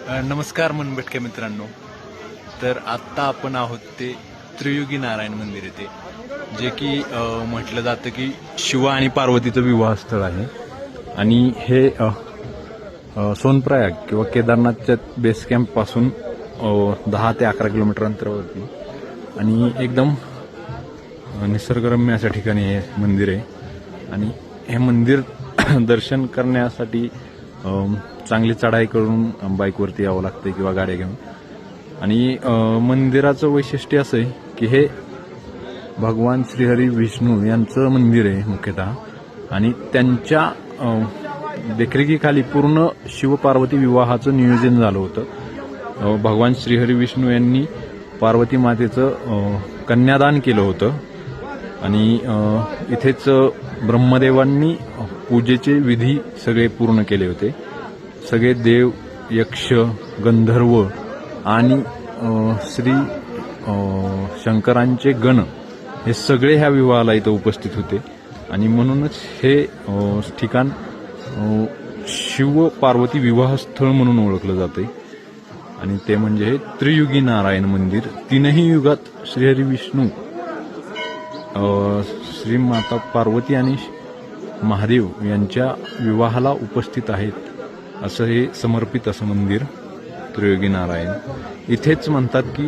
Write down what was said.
नमस्कार मनभटके मित्रांनो. तर आत्ता आपण आहोत ते त्रियुगी नारायण मंदिर येथे, जे की म्हटलं जातं की शिव आणि पार्वतीचं विवाहस्थळ आहे. आणि हे सोनप्रयाग किंवा केदारनाथच्या बेस कॅम्पपासून 10 ते 11 किलोमीटर अंतरावरती आणि एकदम निसर्गरम्य अशा ठिकाणी हे मंदिर आहे. आणि हे मंदिर दर्शन करण्यासाठी चांगली चढाई करून बाईकवरती यावं लागतं किंवा गाड्या घेऊन. आणि मंदिराचं वैशिष्ट्य असं आहे की हे भगवान श्रीहरी विष्णू यांचं मंदिर आहे मुख्यतः. आणि त्यांच्या देखरेखीखाली पूर्ण शिवपार्वती विवाहाचं नियोजन झालं होतं. भगवान श्रीहरी विष्णू यांनी पार्वती मातेचं कन्यादान केलं होतं. आणि इथेच ब्रह्मदेवांनी पूजेचे विधी सगळे पूर्ण केले होते. सगळे देव, यक्ष, गंधर्व आणि श्री शंकरांचे गण हे सगळे ह्या विवाहाला इथं उपस्थित होते. आणि म्हणूनच हे ठिकाण शिव पार्वती विवाहस्थळ म्हणून ओळखलं जाते. आणि ते म्हणजे हे त्रियुगी नारायण मंदिर. तीनही युगात श्रीहरी विष्णू, श्री माता पार्वती आणि महादेव यांच्या विवाहाला उपस्थित आहेत असं हे समर्पित असं मंदिर त्रियोगी नारायण. इथेच म्हणतात की